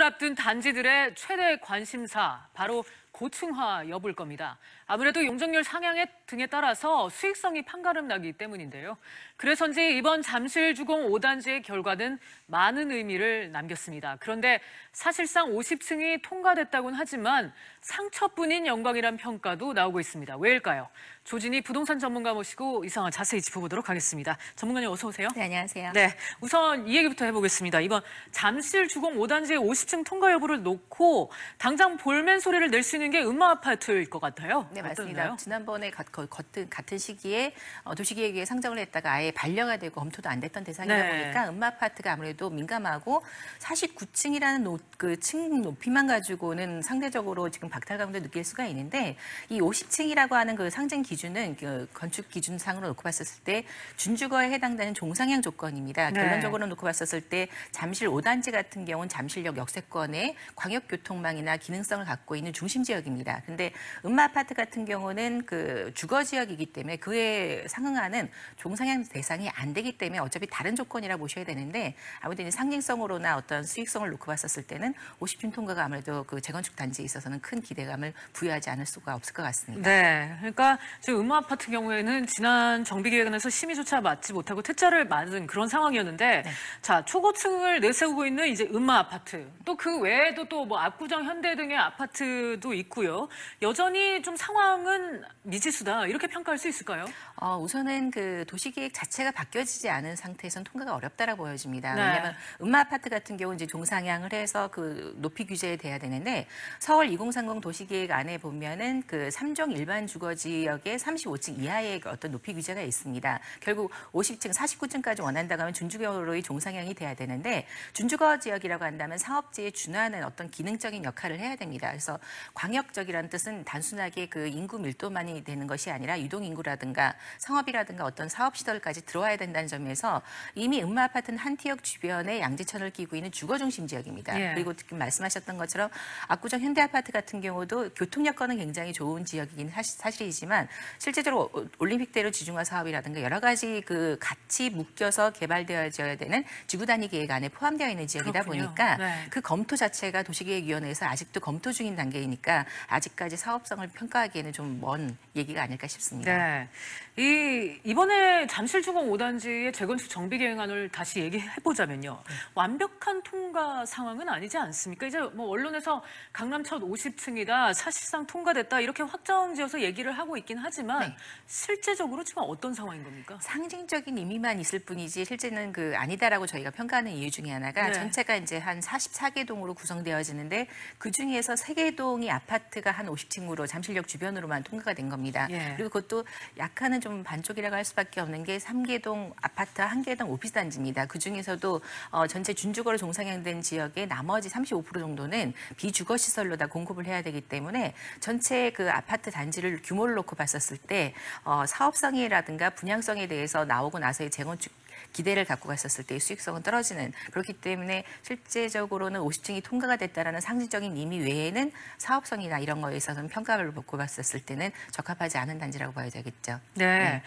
앞둔 단지들의 최대 관심사, 바로 고층화 여부일 겁니다. 아무래도 용적률 상향 등에 따라서 수익성이 판가름 나기 때문인데요. 그래서인지 이번 잠실주공 5단지의 결과는 많은 의미를 남겼습니다. 그런데 사실상 50층이 통과됐다고는 하지만 상처뿐인 영광이란 평가도 나오고 있습니다. 왜일까요? 조진희 부동산 전문가 모시고 이 상황 자세히 짚어보도록 하겠습니다. 전문가님 어서 오세요. 네, 안녕하세요. 네, 우선 이 얘기부터 해보겠습니다. 이번 잠실주공 5단지의 50층 통과 여부를 놓고 당장 볼멘 소리를 낼 수 있는 게 음마아파트일 것 같아요. 네, 맞습니다. 어떤가요? 지난번에 같은 시기에 도시계획위에 상정을 했다가 아예 반려가 되고 검토도 안 됐던 대상이다 네. 보니까 음마아파트가 아무래도 민감하고 49층이라는 그 층 높이만 가지고는 상대적으로 지금 박탈감도 느낄 수가 있는데 이 50층이라고 하는 그 상징 기준은 그 건축 기준상으로 놓고 봤었을 때 준주거에 해당되는 종상향 조건입니다. 네. 결론적으로 놓고 봤었을 때 잠실 5단지 같은 경우는 잠실역 역세권의 광역교통망이나 기능성을 갖고 있는 중심 지역입니다. 근데 음마아파트 같은 경우는 그 주거 지역이기 때문에 그에 상응하는 종상향 대상이 안 되기 때문에 어차피 다른 조건이라 보셔야 되는데 아무튼 이제 상징성으로나 어떤 수익성을 놓고 봤었을 때는 50층 통과가 아무래도 그 재건축 단지에 있어서는 큰 기대감을 부여하지 않을 수가 없을 것 같습니다. 네, 그러니까 지금 음마아파트 경우에는 지난 정비계획안에서 심의조차 맞지 못하고 퇴짜를 맞은 그런 상황이었는데, 네. 자 초고층을 내세우고 있는 이제 음마아파트, 또 그 외에도 또 뭐 압구정, 현대 등의 아파트도 있고요. 여전히 좀 상황은 미지수다 이렇게 평가할 수 있을까요? 우선은 그 도시계획 자체가 바뀌어지지 않은 상태에서는 통과가 어렵다라고 보여집니다. 네. 왜냐하면 음마아파트 같은 경우는 이제 종상향을 해서 그 높이 규제에 돼야 되는데 서울 2030 도시계획 안에 보면은 그 3종 일반 주거 지역의 35층 이하의 어떤 높이 규제가 있습니다. 결국 50층, 49층까지 원한다고 하면 준주거로의 종상향이 돼야 되는데 준주거 지역이라고 한다면 상업지에 준하는 어떤 기능적인 역할을 해야 됩니다. 그래서 광역적이라는 뜻은 단순하게 그 인구 밀도만이 되는 것이 아니라 유동인구라든가 상업이라든가 어떤 사업시설까지 들어와야 된다는 점에서 이미 음마아파트는 한티역 주변에 양재천을 끼고 있는 주거중심 지역입니다. 예. 그리고 지금 말씀하셨던 것처럼 압구정 현대아파트 같은 경우도 교통 여건은 굉장히 좋은 지역이긴 사실이지만 실제적으로 올림픽대로 지중화 사업이라든가 여러 가지 그 같이 묶여서 개발되어져야 되는 지구 단위 계획 안에 포함되어 있는 지역이다 그렇군요. 보니까 네. 그 검토 자체가 도시계획위원회에서 아직도 검토 중인 단계이니까 아직까지 사업성을 평가하기에는 좀 먼 얘기가 아닐까 싶습니다. 네. 이번에 잠실주공 5단지의 재건축 정비계획안을 다시 얘기해보자면요. 완벽한 통과 상황은 아니지 않습니까? 이제 뭐 언론에서 강남 첫 50층이다, 사실상 통과됐다 이렇게 확정지어서 얘기를 하고 있긴 하지만 네. 실제적으로 지금 어떤 상황인 겁니까? 상징적인 의미만 있을 뿐이지 실제는 그 아니다라고 저희가 평가하는 이유 중에 하나가 네. 전체가 이제 한 44개 동으로 구성되어지는데 그 중에서 3개 동이 아파트가 한 50층으로 잠실역 주변으로만 통과가 된 겁니다. 예. 그리고 그것도 약간은 좀 반쪽이라고 할 수밖에 없는 게 3개 동 아파트 1개 동 오피스 단지입니다. 그 중에서도 전체 준주거로 종상향된 지역의 나머지 35% 정도는 비주거 시설로 다 공급을 해야 되기 때문에 전체 그 아파트 단지를 규모를 놓고 봤었을 때 사업성이라든가 분양성에 대해서 나오고 나서의 재건축 기대를 갖고 갔었을 때의 수익성은 떨어지는, 그렇기 때문에 실제적으로는 50층이 통과가 됐다라는 상징적인 의미 외에는 사업성이나 이런 거에 있어서는 평가를 받고 봤었을 때는 적합하지 않은 단지라고 봐야 되겠죠. 네.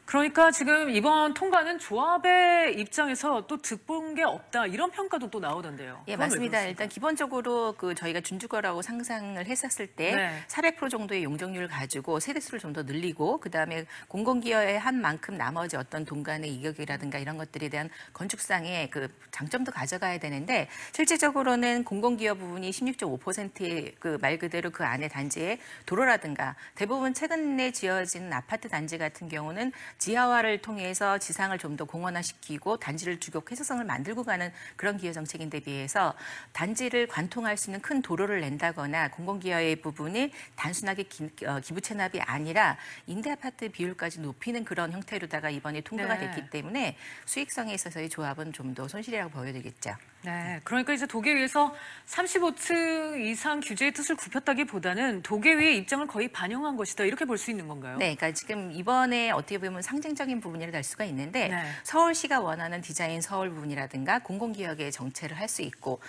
그러니까 지금 이번 통과는 조합의 입장에서 또 득본 게 없다 이런 평가도 또 나오던데요. 예, 그건 왜 맞습니다. 그렇습니까? 일단 기본적으로 그 저희가 준주거라고 상상을 했었을 때 네. 400% 정도의 용적률을 가지고 세대수를 좀 더 늘리고 그다음에 공공기여에 한 만큼 나머지 어떤 동간의 이격이라든가 이런 것들에 대한 건축상의 그 장점도 가져가야 되는데 실질적으로는 공공기여 부분이 16.5%의 그 말 그대로 그 안에 단지에 도로라든가 대부분 최근에 지어진 아파트 단지 같은 경우는 지하화를 통해서 지상을 좀 더 공원화시키고 단지를 주격 해소성을 만들고 가는 그런 기여 정책인데 비해서 단지를 관통할 수 있는 큰 도로를 낸다거나 공공기여의 부분이 단순하게 기부 체납이 아니라 임대아파트 비율까지 높이는 그런 형태로다가 이번에 통과가 네. 됐기 때문에 수익성에 있어서의 조합은 좀 더 손실이라고 보여되겠죠. 네, 그러니까 이제 도계위에서 35층 이상 규제의 뜻을 굽혔다기보다는 도계위의 입장을 거의 반영한 것이다 이렇게 볼 수 있는 건가요? 네, 그러니까 지금 이번에 어떻게 보면 상징적인 부분이라 할 수가 있는데 네. 서울시가 원하는 디자인 서울 부분이라든가 공공기역의 정체를 할 수 있고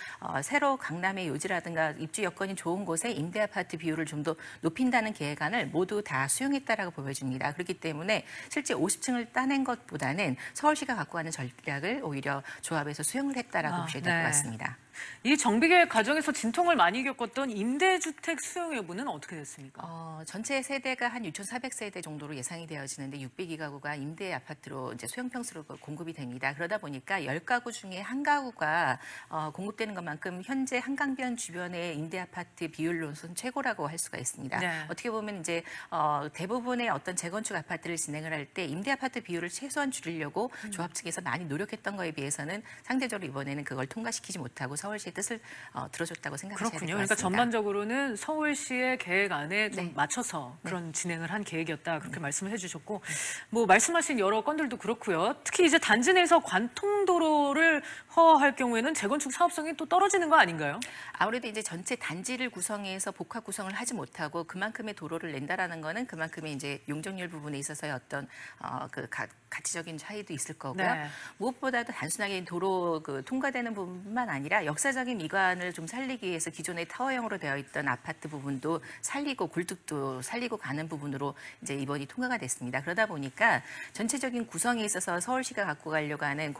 새로 강남의 요지라든가 입주 여건이 좋은 곳에 임대아파트 비율을 좀 더 높인다는 계획안을 모두 다 수용했다라고 보여집니다. 그렇기 때문에 실제 50층을 따낸 것보다는 서울시가 갖고 가는 전략을 오히려 조합에서 수용을 했다라고 보셔야 될 것 같습니다. 이 정비계획 과정에서 진통을 많이 겪었던 임대주택 수용 여부는 어떻게 됐습니까? 전체 세대가 한 6,400세대 정도로 예상이 되어지는데 602가구가 임대 아파트로 이제 소형 평수로 공급이 됩니다. 그러다 보니까 10가구 중에 1가구가 공급되는 것만큼 현재 한강변 주변의 임대 아파트 비율로서는 최고라고 할 수가 있습니다. 네. 어떻게 보면 이제 대부분의 어떤 재건축 아파트를 진행을 할 때 임대 아파트 비율을 최소한 줄이려고 조합 측에서 많이 노력했던 거에 비해서는 상대적으로 이번에는 그걸 통과시키지 못하고 서울시의 뜻을 들어줬다고 생각하셔야 될 것 그렇군요. 같습니다. 그러니까 전반적으로는 서울시의 계획 안에 좀 네. 맞춰서 그런 진행을 한 계획이었다. 그렇게 말씀을 해주셨고, 뭐 말씀하신 여러 건들도 그렇고요. 특히 이제 단지 내에서 관통도로를 허할 경우에는 재건축 사업성이 또 떨어지는 거 아닌가요? 아무래도 이제 전체 단지를 구성해서 복합 구성을 하지 못하고 그만큼의 도로를 낸다라는 거는 그만큼의 이제 용적률 부분에 있어서의 어떤 가치적인 차이도 있을 거고요. 네. 무엇보다도 단순하게 도로 통과되는 부분만 아니라 역사적인 미관을 좀 살리기 위해서 기존의 타워형으로 되어 있던 아파트 부분도 살리고 굴뚝도 살리고 가는 부분으로 이제 이번이 통과가 됐습니다. 그러다 보니까 전체적인 구성에 있어서 서울시가 갖고 가려고 하는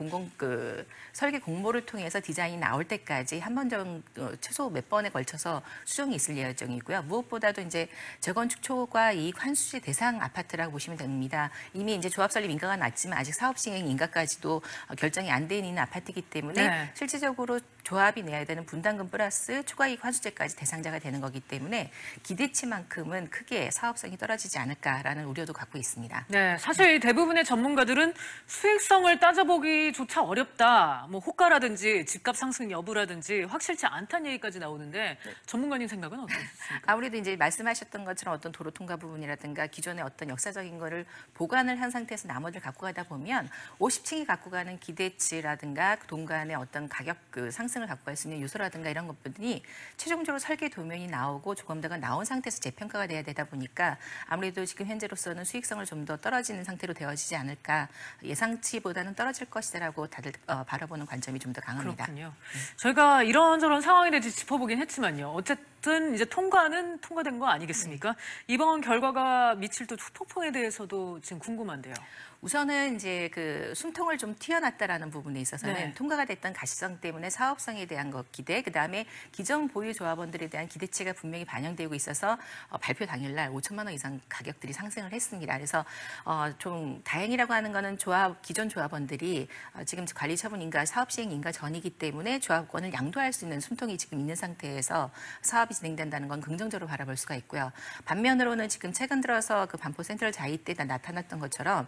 설계 공모를 통해서 디자인이 나올 때까지 한 번 정도 최소 몇 번에 걸쳐서 수정이 있을 예정이고요. 무엇보다도 이제 재건축 초과 이익 환수제 대상 아파트라고 보시면 됩니다. 이미 이제 조합 설립 인가가 났지만 아직 사업 시행 인가까지도 결정이 안 돼 있는 아파트이기 때문에 네. 실질적으로 조합이 내야 되는 분담금 플러스 초과이익 환수제까지 대상자가 되는 거기 때문에 기대치만큼은 크게 사업성이 떨어지지 않을까라는 우려도 갖고 있습니다. 네, 사실 대부분의 전문가들은 수익성을 따져보기조차 어렵다. 뭐 호가라든지 집값 상승 여부라든지 확실치 않다는 얘기까지 나오는데 전문가님 생각은 어떻습니까? 아무래도 이제 말씀하셨던 것처럼 어떤 도로 통과 부분이라든가 기존의 어떤 역사적인 거를 보관을 한 상태에서 나머지를 갖고 가다 보면 50층이 갖고 가는 기대치라든가 동간의 어떤 가격 상승을 갖고 갈 수 있는 요소라든가 이런 것들이 최종적으로 설계 도면이 나오고 조감도가 나온 상태에서 재평가가 돼야 되다 보니까 아무래도 지금 현재로서는 수익성을 좀 더 떨어지는 상태로 되어지지 않을까 예상치보다는 떨어질 것이라고 다들 바라보는 관점이 좀 더 강합니다. 그렇군요. 저희가 이런저런 상황에 대해서 짚어보긴 했지만요. 어쨌든 이제 통과는 통과된 거 아니겠습니까? 이번 결과가 미칠 또 후폭풍에 대해서도 지금 궁금한데요. 우선은 이제 숨통을 좀 튀어놨다라는 부분에 있어서는 네. 통과가 됐던 가시성 때문에 사업성에 대한 기대, 그다음에 기존 보유 조합원들에 대한 기대치가 분명히 반영되고 있어서 발표 당일날 5천만 원 이상 가격들이 상승을 했습니다. 그래서 좀 다행이라고 하는 거는 기존 조합원들이 지금 관리 처분 인가, 사업 시행 인가 전이기 때문에 조합권을 양도할 수 있는 숨통이 지금 있는 상태에서 사업이 진행된다는 건 긍정적으로 바라볼 수가 있고요. 반면으로는 지금 최근 들어서 반포 센트럴 자이 때 나타났던 것처럼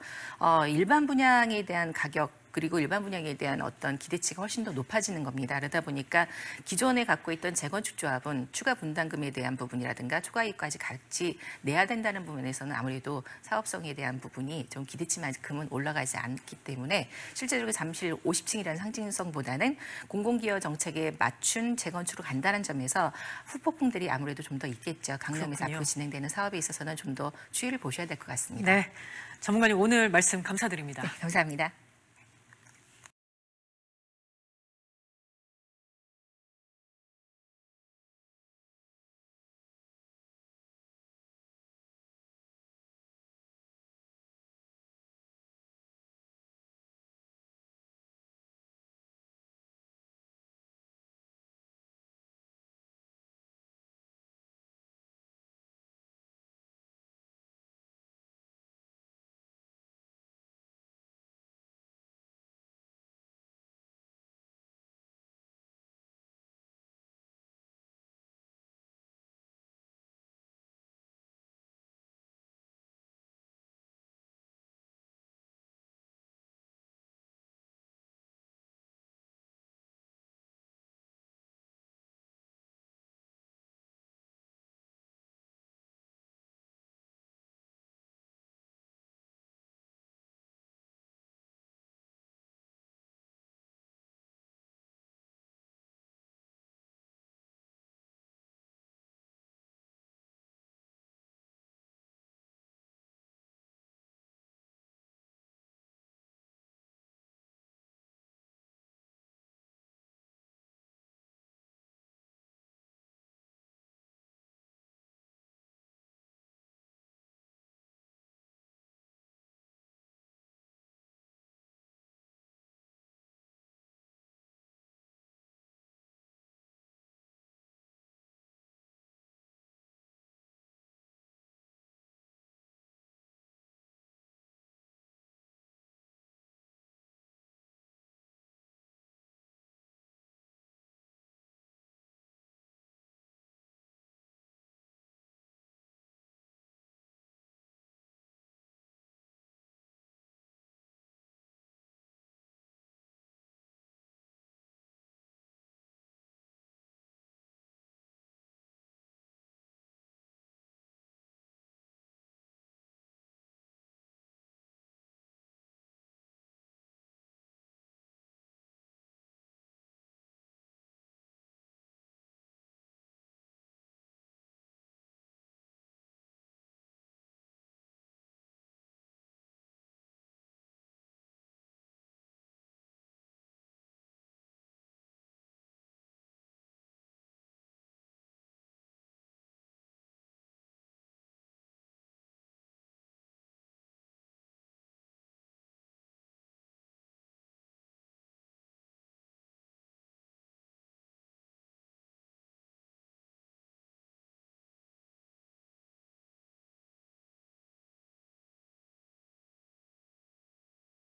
일반 분양에 대한 가격 그리고 일반 분양에 대한 어떤 기대치가 훨씬 더 높아지는 겁니다. 그러다 보니까 기존에 갖고 있던 재건축 조합은 추가 분담금에 대한 부분이라든가 초과이익까지 같이 내야 된다는 부분에서는 아무래도 사업성에 대한 부분이 좀 기대치만큼은 올라가지 않기 때문에 실제적으로 잠실 50층이라는 상징성보다는 공공기여 정책에 맞춘 재건축으로 간다는 점에서 후폭풍들이 아무래도 좀 더 있겠죠. 강남에서 그렇군요. 앞으로 진행되는 사업에 있어서는 좀 더 추이를 보셔야 될 것 같습니다. 네, 전문가님 오늘 말씀 감사드립니다. 네, 감사합니다.